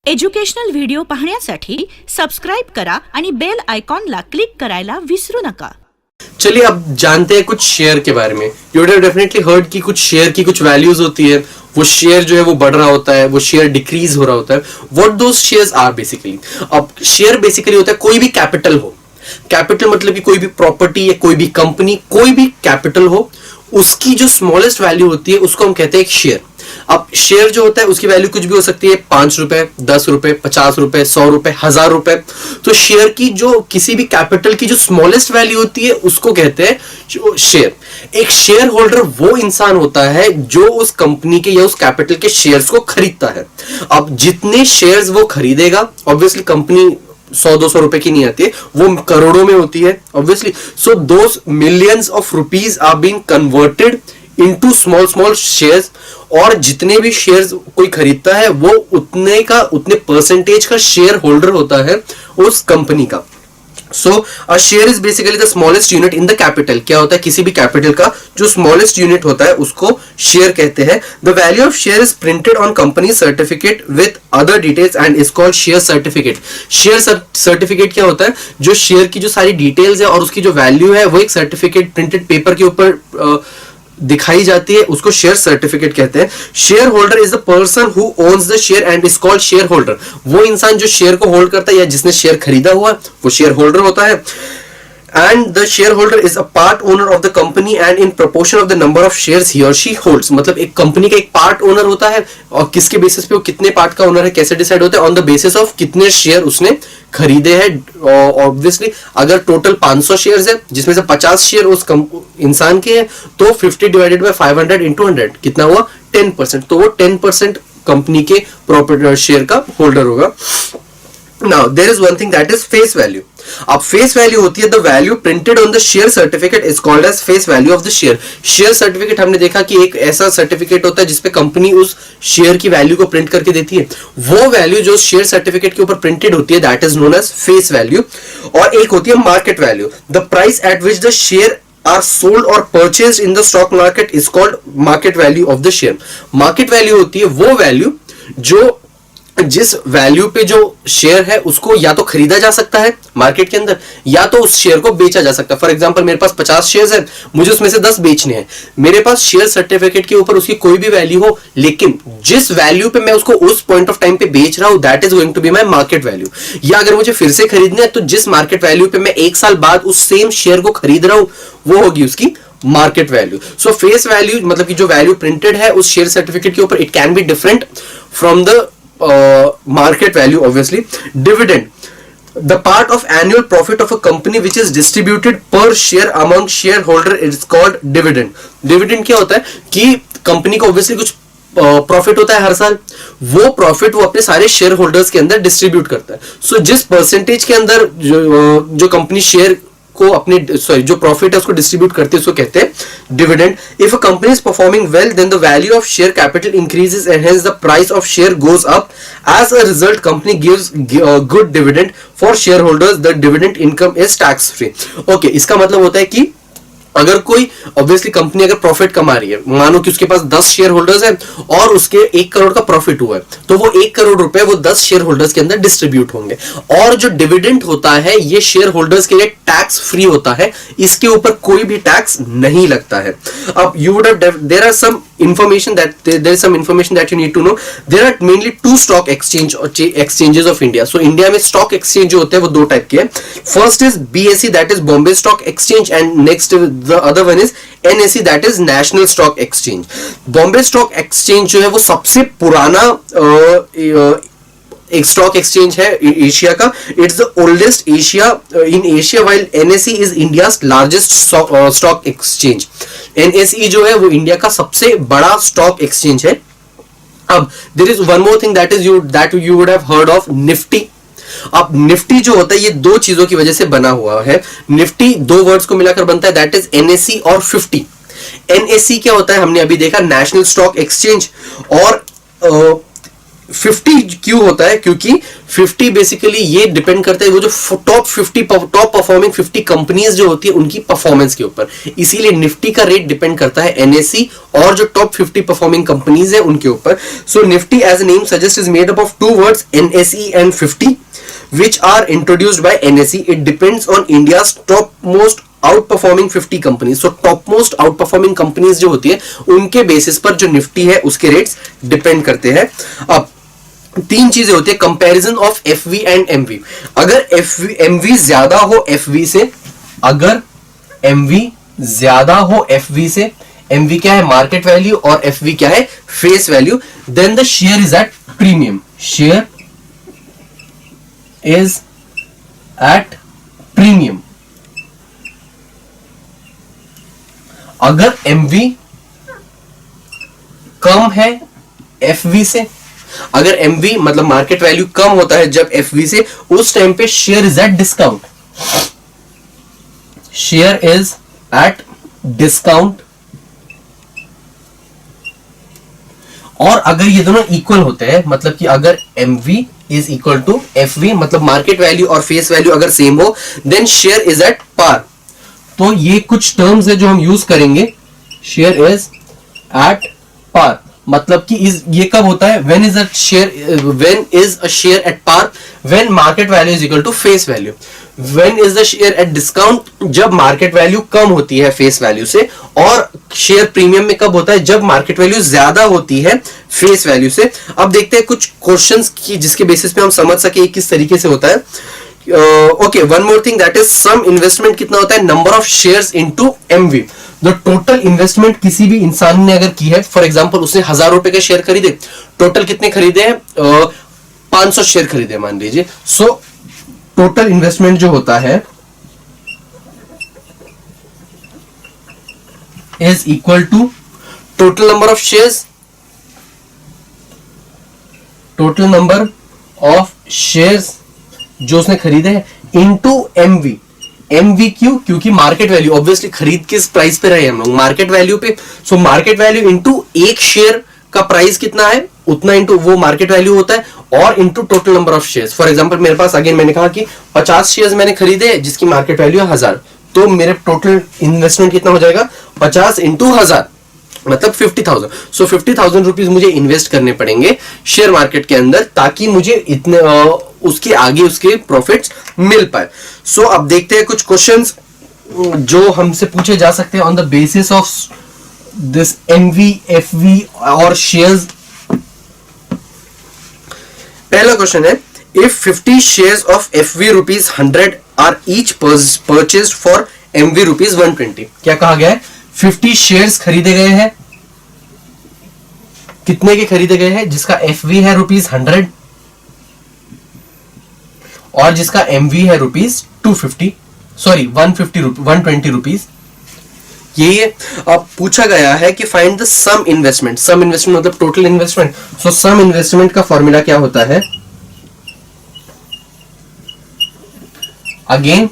Educational video पाहण्यासाठी subscribe करा आणि बेल आयकॉनला क्लिक करायला विसरू नका। चलिए अब जानते हैं कुछ शेयर के बारे में। You would have definitely heard कि कुछ शेयर की कुछ वैल्यूज होती है, वो शेयर जो है वो बढ़ रहा होता है, वो शेयर डिक्रीज हो रहा होता है। What those shares are basically. अब शेयर बेसिकली होता है कोई भी कैपिटल हो। कैपिटल मतलब कि कोई भी प्रॉपर्टी या कोई भी कंपनी, कोई भी कैपिटल हो, उसकी जो स्मॉलेस्ट वैल्यू होती है उसको हम कहते हैं एक शेयर। अब शेयर जो होता है उसकी वैल्यू कुछ भी हो सकती है, 5 रुपए, 10 रुपए, 50 रुपए, 100 रुपए, 1000 रुपए। तो शेयर की जो किसी भी कैपिटल की जो स्मॉलेस्ट वैल्यू होती है उसको कहते हैं शेयर। एक शेयर होल्डर वो इंसान होता है जो उस कंपनी के या उस कैपिटल के शेयर्स को खरीदता है। अब जितने शेयर्स वो खरीदेगा, ऑब्वियसली कंपनी 100-200 रुपए की नहीं आती है, वो करोड़ों में होती है obviously. So those millions of rupees are being converted into small shares. और जितने भी शेयर्स कोई खरीदता है वो उतने परसेंटेज का शेयर होल्डर होता है उस कंपनी का। So a share is basically the smallest unit in the capital. क्या होता है, किसी भी कैपिटल का जो स्मॉलेस्ट यूनिट होता है उसको शेयर कहते हैं। The value of share is printed on company certificate with other details and is called share certificate. Share certificate क्या होता है, जो शेयर की जो सारी डिटेल्स है और उसकी जो वैल्यू है वो एक सर्टिफिकेट प्रिंटेड पेपर के ऊपर दिखाई जाती है, उसको शेयर सर्टिफिकेट कहते हैं। Share holder is the person who owns the share and is called share holder. वो इंसान जो शेयर को होल्ड करता है या जिसने शेयर खरीदा हुआ वो शेयर होल्डर होता है। And the shareholder is a part owner of the company and in proportion of the number of shares he or she holds। मतलब एक कंपनी का एक पार्ट ओनर होता है और किसके बेसिस पे वो कितने पार्ट का ओनर है कैसे डिसाइड होता है, ऑन द बेसिस ऑफ कितने शेयर उसने खरीदे हैं। ऑब्वियसली अगर टोटल 500 शेयर्स है जिसमें से 50 शेयर उस इंसान के हैं तो 50 डिवाइडेड बाय 500 इंटू 100 कितना हुआ, 10%। तो वो 10% कंपनी के प्रॉपर्टी शेयर का होल्डर होगा। Now there is one thing that is face value। अब फेस वैल्यू होती है the value printed on the share certificate is called as face value of the share. Share certificate हमने देखा कि एक ऐसा सर्टिफिकेट होता है जिसपे कंपनी उस शेयर की वैल्यू को प्रिंट करके देती है। वो वैल्यू जो शेयर सर्टिफिकेट के ऊपर प्रिंटेड होती है that is known as face value. और एक होती है market value. The price at which the share are sold or purchased in the stock market is called market value of the share। Market value होती है वो value जो जिस value पे जो शेयर है उसको या तो खरीदा जा सकता है मार्केट के अंदर या तो उस शेयर को बेचा जा सकता है। फॉर एग्जांपल मेरे पास 50 शेयर्स हैं, मुझे उसमें से 10 बेचने हैं। मेरे पास शेयर सर्टिफिकेट के ऊपर उसकी कोई भी वैल्यू हो, लेकिन जिस वैल्यू पे मैं उसको उस पॉइंट ऑफ टाइम पे बेच रहा हूं that is going to be my market value. या अगर मुझे फिर से खरीदना है तो जिस मार्केट वैल्यू पे मैं 1 साल बाद उस सेम शेयर को खरीद रहा हूं वो होगी उसकी मार्केट वैल्यू। सो फेस वैल्यू मतलब कि जो वैल्यू प्रिंटेड है उस शेयर सर्टिफिकेट के ऊपर it can be different from the market value obviously। Dividend, the part of annual profit of a company which is distributed per share among shareholder is called dividend। dividend क्या होता है कि company को obviously कुछ profit होता है हर साल, वो प्रॉफिट वो अपने सारे शेयर होल्डर्स के अंदर डिस्ट्रीब्यूट करता है। सो जिस परसेंटेज के अंदर जो कंपनी शेयर को अपने जो प्रॉफिट है उसको डिस्ट्रीब्यूट करते हैं उसको कहते हैं dividend. If a company is performing well then the value of share capital increases and hence the price of share goes up. As a result company gives good dividend for share holders. The dividend income is tax free. Okay, इसका मतलब होता है कि अगर कोई obviously company अगर profit कमा रही है, मानो कि उसके पास 10 शेयर होल्डर्स हैं और उसके 1 करोड़ का प्रॉफिट हुआ है, तो वो 1 करोड़ रुपए वो 10 शेयर होल्डर्स के अंदर डिस्ट्रीब्यूट होंगे। और जो डिविडेंड होता है ये शेयर होल्डर्स के लिए टैक्स फ्री होता है, इसके ऊपर कोई भी टैक्स नहीं लगता है। अब you would have there are some information that you need to know। there are mainly 2 stock exchanges of India। so India में स्टॉक एक्सचेंज जो होते हैं वो 2 टाइप के हैं। First is BSE that is Bombay stock exchange and next the other one is NSE that is national stock exchange. Bombay stock exchange जो है वो सबसे पुराना एक स्टॉक एक्सचेंज है एशिया का। It's the oldest in Asia while NSE is India's largest stock exchange. NSE जो है वो इंडिया का सबसे बड़ा स्टॉक एक्सचेंज है। अब there is one more thing that you would have heard of, Nifty. अब निफ्टी जो होता है ये 2 चीजों की वजह से बना हुआ है। निफ्टी 2 वर्ड्स को मिलाकर बनता है दैट इज NSE और 50। NSE क्या होता है हमने अभी देखा, नेशनल स्टॉक एक्सचेंज। और 50 क्यों होता है? क्योंकि 50 बेसिकली ये डिपेंड करता है वो जो टॉप परफॉर्मिंग 50 कंपनीज जो होती है उनकी परफॉर्मेंस के ऊपर, इसीलिए निफ्टी का रेट डिपेंड करता है एनएसई और जो टॉप 50 परफॉर्मिंग कंपनीज है उनके ऊपर. So Nifty as a name सजेस्ट is made up of two words NSE and 50 which are introduced by NSE. It depends on India's topmost outperforming 50 companies. So topmost outperforming companies जो होती है उनके basis पर जो निफ्टी है उसके rates depend करते हैं. अब तीन चीजें होती है comparison of FV and MV. अगर एमवी ज्यादा हो एफवी से, अगर एमवी ज्यादा हो एफवी से, एमवी क्या है? मार्केट वैल्यू, और एफवी क्या है? Face value. Then the share is at premium. Share is at premium. अगर MV कम है FV से, अगर MV मतलब मार्केट वैल्यू कम होता है जब FV से, उस टाइम पे share is at discount. Share is at discount. और अगर ये दोनों इक्वल होते हैं, मतलब कि अगर MV is equal to FV, मतलब मार्केट वैल्यू और फेस वैल्यू अगर सेम हो, then share is at par. तो ये कुछ टर्म्स है जो हम यूज करेंगे. शेयर इज एट पार मतलब कि ये कब होता है? When is a share at par? When market value is equal to face value. When is the share at discount? जब मार्केट वैल्यू कम होती है फेस वैल्यू से. और शेयर प्रीमियम में कब होता है? जब मार्केट वैल्यू ज्यादा होती है फेस वैल्यू से. अब देखते हैं कुछ क्वेश्चंस की जिसके बेसिस पे हम समझ सके किस तरीके से होता है. Okay, one more thing, that is sum investment कितना होता है? Number of shares into MV. The total investment किसी भी इंसान ने अगर की है, फॉर एग्जांपल उसने 1000 रुपए के शेयर खरीदे, टोटल कितने खरीदे हैं? 500 शेयर खरीदे मान लीजिए. सो टोटल इन्वेस्टमेंट जो होता है is equal to total number of shares, total number of shares जो उसने खरीदे हैं इनटू एमवी. एमवी क्यों? क्योंकि मार्केट वैल्यू, ऑब्वियसली खरीद किस प्राइस पे रहे हम लोग? मार्केट वैल्यू पे. सो मार्केट वैल्यू इनटू एक शेयर का प्राइस कितना है उतना इनटू वो मार्केट वैल्यू होता है, और into total number of shares. For example मेरे पास अगेन मैंने कहा कि 50 शेयर्स मैंने खरीदे जिसकी मार्केट वैल्यू है 1000, तो मेरे टोटल इन्वेस्टमेंट कितना हो जाएगा? 50 इंटू 1000 मतलब 50,000. सो 50,000 रुपीज मुझे इन्वेस्ट करने पड़ेंगे शेयर मार्केट के अंदर ताकि मुझे इतने उसके आगे उसके प्रॉफिट्स मिल पाए. सो अब देखते हैं कुछ क्वेश्चंस जो हमसे पूछे जा सकते हैं on the basis of this MV, FV और शेयर्स. पहला क्वेश्चन है, if 50 shares of FV rupees 100 are each purchased for MV rupees 120. क्या कहा गया है? 50 शेयर्स खरीदे गए हैं. कितने के खरीदे गए हैं? जिसका एफवी है रुपीज 100 और जिसका एमवी है रुपीज 250, सॉरी 120 रुपीज. ये अब पूछा गया है कि find the sum investment. Sum investment मतलब total investment. So sum investment का फॉर्मूला क्या होता है? Again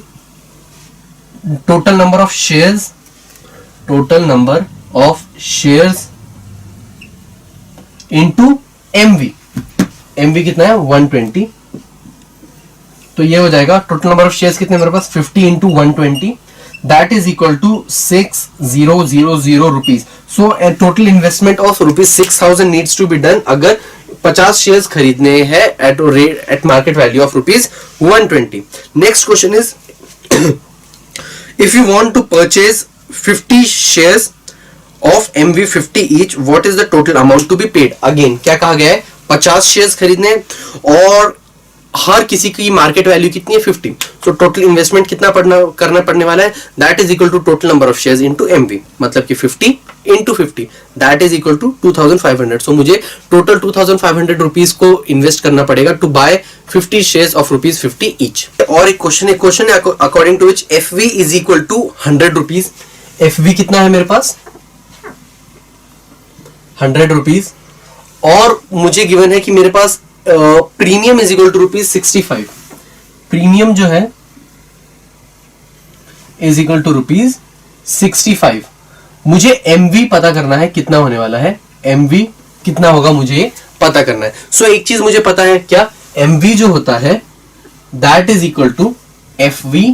total number of shares, total number of shares into MV. MV कितना है? 120. तो ये हो जाएगा टोटल नंबर ऑफ शेयर्स कितने मेरे पास? 50 into 120, that is equal to 6000 rupees. So total investment of rupees 6000 needs to be done अगर 50 शेयर्स खरीदने हैं at market value of rupees 120. Next question is, if you want to purchase 50 shares of MV 50 each, what is the total amount to be paid? Again क्या कहा गया है? 50 shares खरीदने और हर किसी की मार्केट वैल्यू कितनी है? 50. सो टोटल इन्वेस्टमेंट कितना करना पड़ने वाला है? That is equal to total number of shares into MV, मतलब कि 50 into 50, that is equal to 2500. So मुझे टोटल 2500 रुपीज को इन्वेस्ट करना पड़ेगा to buy 50 shares of rupees 50 each. और एक क्वेश्चन है according to which FV is equal to 100 rupees. FV कितना है मेरे पास? 100 रुपीज. और मुझे गिवन है कि मेरे पास premium is equal to rupees 65. Premium जो है इज इक्वल टू रुपीज 65. मुझे एमवी पता करना है कितना होने वाला है. एमवी कितना होगा मुझे पता करना है। सो एक चीज मुझे पता है क्या, MV जो होता है that is equal to FV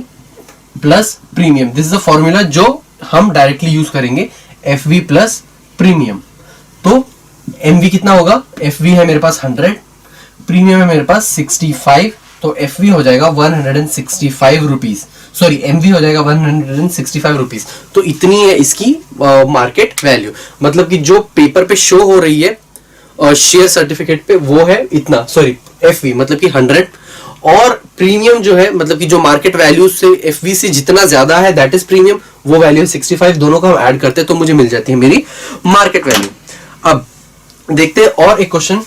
plus premium. This is a formula जो हम डायरेक्टली यूज करेंगे, FV प्लस प्रीमियम। तो MV कितना होगा, FV है मेरे पास 100, प्रीमियम है मेरे पास 65, तो FV हो जाएगा 165 रुपीज, सॉरी MV हो जाएगा 165 रुपीज। तो इतनी है इसकी मार्केट वैल्यू, मतलब कि जो पेपर पे शो हो रही है शेयर सर्टिफिकेट पे वो है इतना, सॉरी FV मतलब कि 100, और प्रीमियम जो है मतलब कि जो मार्केट वैल्यू से FV से जितना ज्यादा है दैट इज प्रीमियम, वो वैल्यू 65, दोनों को हम ऐड करते हैं तो मुझे मिल जाती है मेरी मार्केट वैल्यू। अब देखते हैं और एक क्वेश्चन।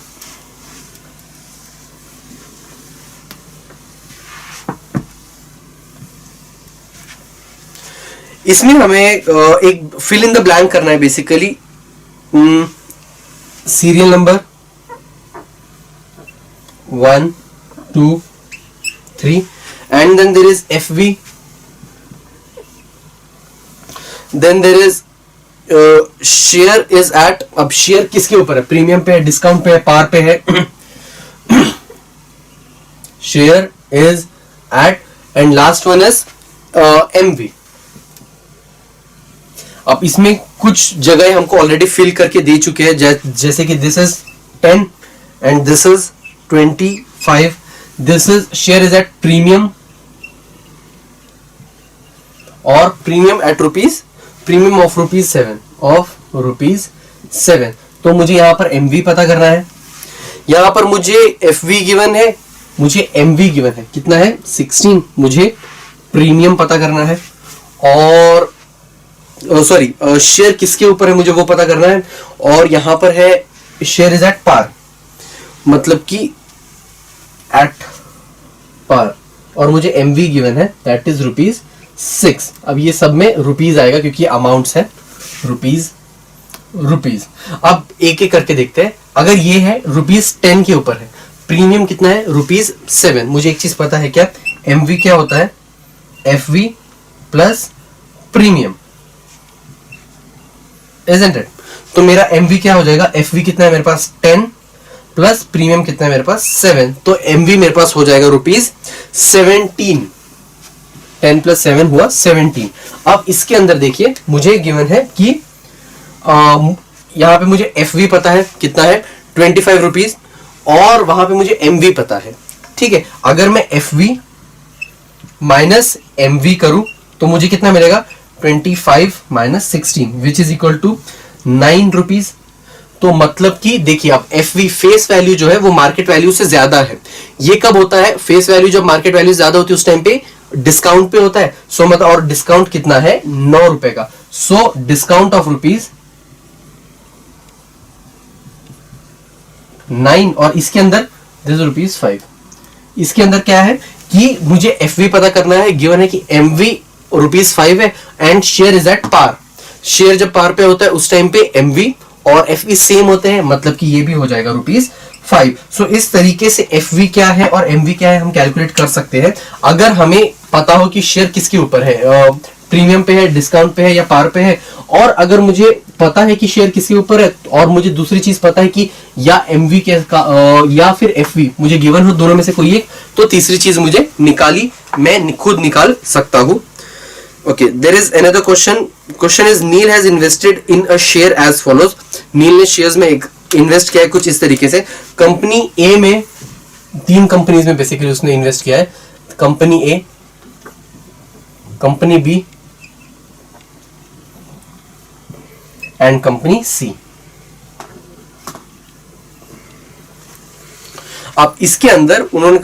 इसमें हमें एक फिल इन द ब्लैंक करना है basically. Serial number 1 2 3 and then there is FV, then there is share is at, अब शेयर किसके ऊपर है, प्रीमियम पे है, डिस्काउंट पे है, पार पे है, share is at, and last one is MV। अब इसमें कुछ जगह हमको ऑलरेडी फिल करके दे चुके हैं, जैसे कि this is 10 and this is 25, this is share is at premium और premium at rupees, premium of rupees 7। तो मुझे यहां पर MV पता करना है, यहां पर मुझे FV गिवन है, मुझे MV गिवन है कितना है 16, मुझे प्रीमियम पता करना है, और सॉरी शेयर किसके ऊपर है मुझे वो पता करना है, और यहां पर है शेयर इज एट पार, मतलब कि एट पार, और मुझे MV गिवन है दैट इज ₹6। अब ये सब में रुपीज आएगा क्योंकि अमाउंट्स है रुपीज। अब एक एक करके देखते हैं। अगर ये है ₹10 के ऊपर है, प्रीमियम कितना है ₹7, मुझे एक चीज पता है क्या, MV क्या होता है, FV plus premium, isn't it? तो मेरा MV क्या हो जाएगा, FV कितना है मेरे पास 10 प्लस प्रीमियम कितना है मेरे पास 7, तो MV मेरे पास हो जाएगा ₹17। 10 प्लस 7 हुआ 17। अब इसके अंदर देखिए मुझे गिवन है कि यहां पे मुझे FV पता है कितना है 25 रुपीज, और वहां पे मुझे MV पता है, ठीक है। अगर मैं FV माइनस MV करूं तो मुझे कितना मिलेगा, 25 minus 16 which is equal to 9 rupees. तो मतलब कि देखिए अब FV फेस वैल्यू जो है वो मार्केट वैल्यू से ज्यादा है। ये कब होता है, फेस वैल्यू जब मार्केट वैल्यू ज्यादा होती है उस टाइम पे डिस्काउंट पे होता है। सो मतलब, और डिस्काउंट कितना है 9 रुपए का, सो डिस्काउंट ऑफ ₹9, और इसके अंदर दिस ₹5। इसके अंदर क्या है कि मुझे FV पता करना है, गिवन है कि MV ₹5 है and share is at par. Share जब पार पे होता है उस टाइम पे MV और FV सेम होते हैं, मतलब कि ये भी हो जाएगा ₹5। सो इस तरीके से FV क्या है और MV क्या है हम कैलकुलेट कर सकते हैं। अगर हमें पता हो कि शेयर किसके ऊपर है, प्रीमियम पे है, डिस्काउंट पे है या पार पे है, और अगर मुझे पता है कि शेयर किसके ऊपर है और मुझे दूसरी चीज पता है कि या MV या फिर FV मुझे गिवन हो, दोनों में से कोई एक, तो तीसरी चीज मुझे मैं खुद निकाल सकता हूं। Okay, there is another question. Question is Neil has invested in a share as follows. नील ने शेयर्स में इन्वेस्ट किया है कुछ इस तरीके से। कंपनी A में 3 कंपनीज में बेसिकली उसने इन्वेस्ट किया है, company A, company B and company C। अब इसके अंदर उन्होंने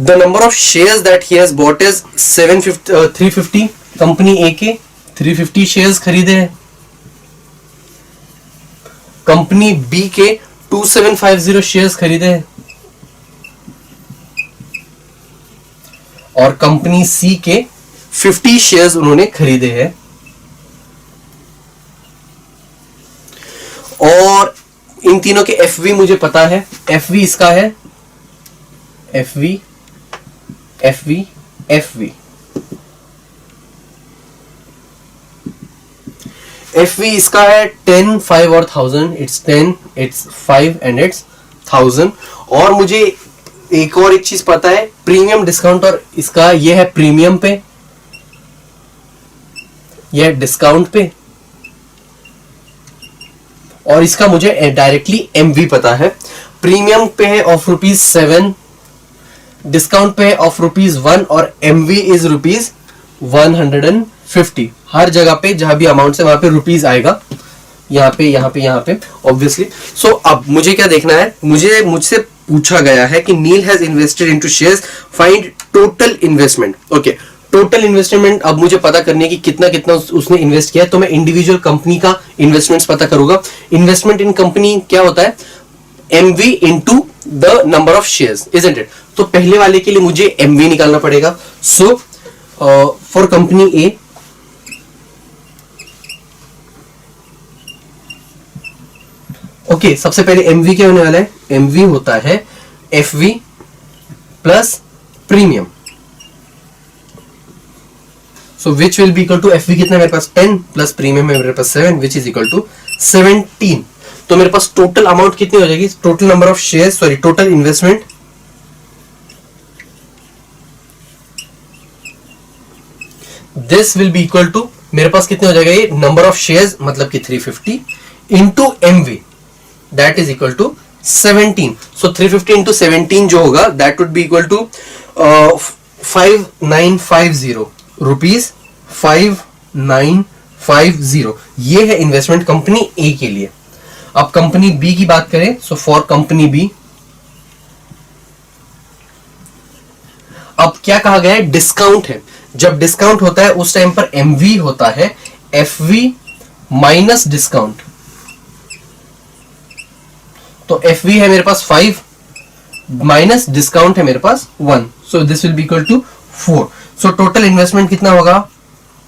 the number of shares that he has bought is 350। Company A के 350 शेयर्स खरीदे हैं, कंपनी B के 2750 शेयर्स खरीदे हैं, और कंपनी C के 50 शेयर्स उन्होंने खरीदे हैं। और इन तीनों के FV मुझे पता है, FV इसका है FV इसका है 10, 5 और 1000, इट्स 10, इट्स 5 एंड इट्स 1000। और मुझे एक और एक चीज पता है, प्रीमियम डिस्काउंट, और इसका ये है प्रीमियम पे, यह है डिस्काउंट पे, और इसका मुझे डायरेक्टली एमवी पता है। प्रीमियम पे है ऑफ ₹7, डिस्काउंट पे है ऑफ ₹1 और एमवी इज ₹150। हर जगह पे जहां भी अमाउंट है वहां पे रुपीज आएगा, यहाँ पे ऑब्वियसली। सो अब मुझे क्या देखना है, मुझसे पूछा गया है कि Neel has invested into shares, find total investment. Okay, total investment अब मुझे पता करनी है कि कितना कितना उसने इन्वेस्ट किया है। तो मैं इंडिविजुअल कंपनी का इन्वेस्टमेंट्स पता करूंगा। इन्वेस्टमेंट इन कंपनी क्या होता है, MV into the number of shares, isn't it. तो पहले वाले के लिए मुझे एमवी निकालना पड़ेगा। So for company A, okay, सबसे पहले एमवी क्या होने वाला है, एमवी होता है FV plus premium. So which will be equal to, FV कितना है मेरे पास 10 प्लस प्रीमियम है मेरे पास 7, विच इज इक्वल टू 17। तो मेरे पास टोटल अमाउंट कितनी हो जाएगी, total number of shares, sorry total investment, this will be equal to, मेरे पास कितने हो जाएगा, ये नंबर ऑफ शेयर्स मतलब कि 350 into MV, that is equal to 17। So 350 into 17 जो होगा that would be equal to 5950 rupees, 5950। ये है इन्वेस्टमेंट कंपनी ए के लिए। अब कंपनी बी की बात करें, सो फॉर कंपनी बी, अब क्या कहा गया है, डिस्काउंट है। जब डिस्काउंट होता है उस टाइम पर एमवी होता है एफवी माइनस डिस्काउंट। तो एफवी है मेरे पास 5 माइनस डिस्काउंट है मेरे पास 1, so this will be equal to 4। So total investment कितना होगा,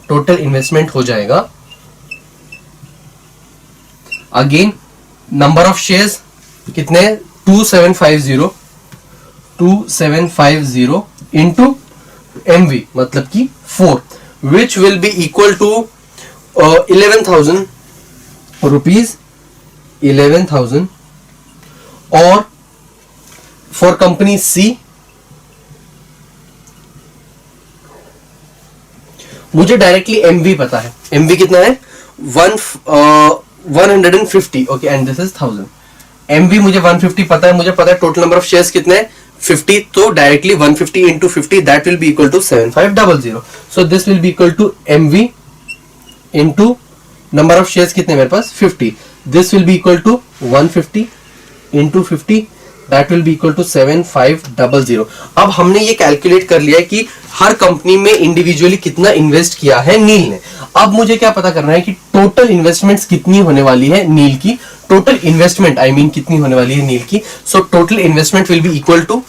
टोटल इन्वेस्टमेंट हो जाएगा, अगेन नंबर ऑफ शेयर्स कितने, 2750 इंटू एमवी मतलब कि 4, which will be equal to 11,000 rupees, 11,000। और फॉर कंपनी सी, मुझे डायरेक्टली एमवी पता है, एमवी कितना है 150, okay, and this is 1000। MV मुझे 150 पता है, मुझे पता है टोटल नंबर ऑफ शेयर्स कितने हैं 50, तो directly 150 into 50 that will be equal to 7500। So this will be equal to MV into number of shares कितने मेरे पास 50, this will be equal to 150 into 50 that will be equal to 7500। अब हमने ये calculate कर लिया है कि हर कंपनी में इंडिविजुअली कितना इन्वेस्ट किया है नील ने। अब मुझे क्या पता करना है कि टोटल इन्वेस्टमेंट्स कितनी होने वाली है नील की, टोटल इन्वेस्टमेंट आई मीन कितनी होने वाली है नील की। So total investment will be equal to,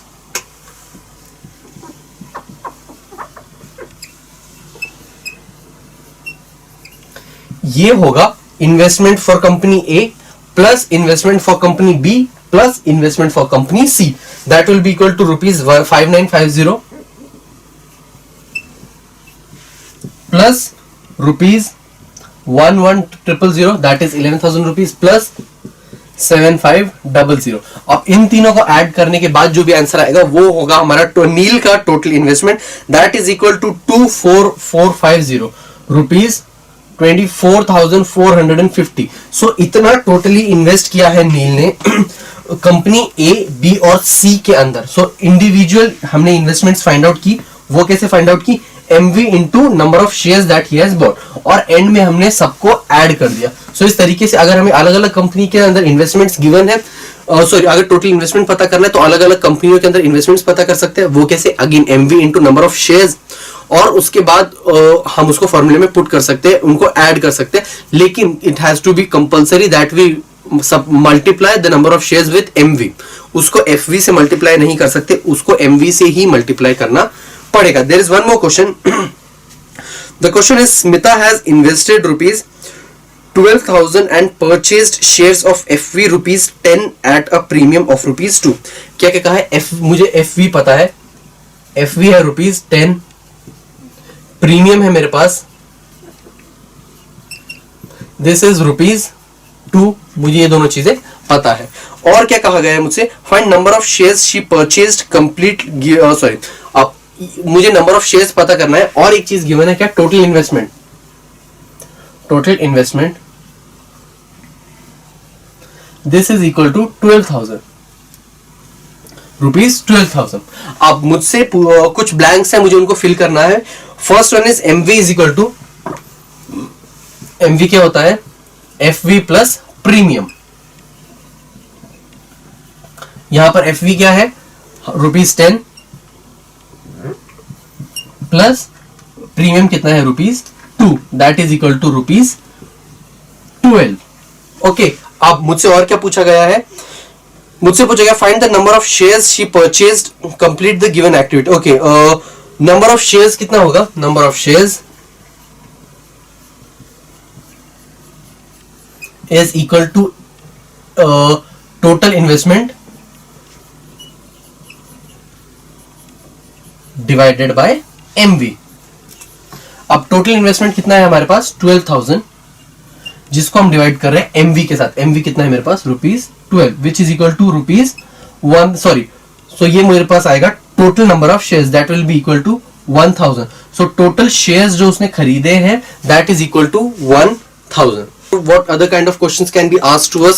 ये होगा investment for company A plus investment for company B plus investment for company C, that will be equal to ₹5950 plus ₹11,000 that is 11,000 rupees plus 7500। अब इन तीनों को add करने के बाद जो भी आंसर आएगा वो होगा हमारा नील का total investment, that is equal to 24,450 rupees, 24,450। सो इतना टोटली इन्वेस्ट किया है नील ने कंपनी ए, बी और सी के अंदर। सो इंडिविजुअल हमने इन्वेस्टमेंट्स फाइंड आउट की, वो कैसे फाइंड आउट की, MV into number of shares that he has bought, और एंड में हमने सबको ऐड कर दिया। सो इस तरीके से अगर हमें अलग अलग कंपनी के अंदर इन्वेस्टमेंट्स गिवन है, सॉरी अगर टोटल इन्वेस्टमेंट पता करना है तो अलग अलग कंपनियों के अंदर इन्वेस्टमेंट्स पता कर सकते हैं। वो कैसे, again MV into number of shares, और उसके बाद हम उसको फॉर्मूले में पुट कर सकते हैं, उनको ऐड कर सकते हैं, लेकिन it has to be compulsory that we multiply the number of shares with MV. उसको एफवी से मल्टीप्लाई नहीं कर सकते, उसको एमवी से ही मल्टीप्लाई करना पड़ेगा। There is one more question, the question is Smita has invested ₹12,000 and purchased shares of FV ₹10 at a premium of ₹2। क्या क्या कहा है, मुझे FV पता है, FV है ₹10, प्रीमियम है मेरे पास, दिस इज ₹2, मुझे ये दोनों चीजें पता है। और क्या कहा गया है मुझसे, find number of shares she purchased complete, sorry, अब मुझे नंबर ऑफ शेयर्स पता करना है। और एक चीज गिवन है क्या, total investment. Total investment this is equal to 12,000 rupees, 12,000। अब मुझसे कुछ ब्लैंक्स है, मुझे उनको फिल करना है। First one is MV is equal to, MV क्या होता है, एफवी प्लस प्रीमियम। यहां पर एफवी क्या है, ₹10 प्लस प्रीमियम कितना है, ₹2, that is equal to ₹12। Okay, अब मुझसे और क्या पूछा गया है, मुझसे पूछा गया find the number of shares she purchased complete the given activity. Okay, number of shares कितना होगा, number of shares is equal to total investment divided by MV. अब टोटल इन्वेस्टमेंट कितना है हमारे पास, 12,000, जिसको हम डिवाइड कर रहे हैं एमवी के साथ। एमवी कितना है मेरे पास, ₹12, which is equal to ₹1, sorry, so ये मेरे पास आएगा total number of shares, that will be equal to 1,000। So total shares जो उसने खरीदे हैं that is equal to 1,000। What other kind of questions can be asked to us?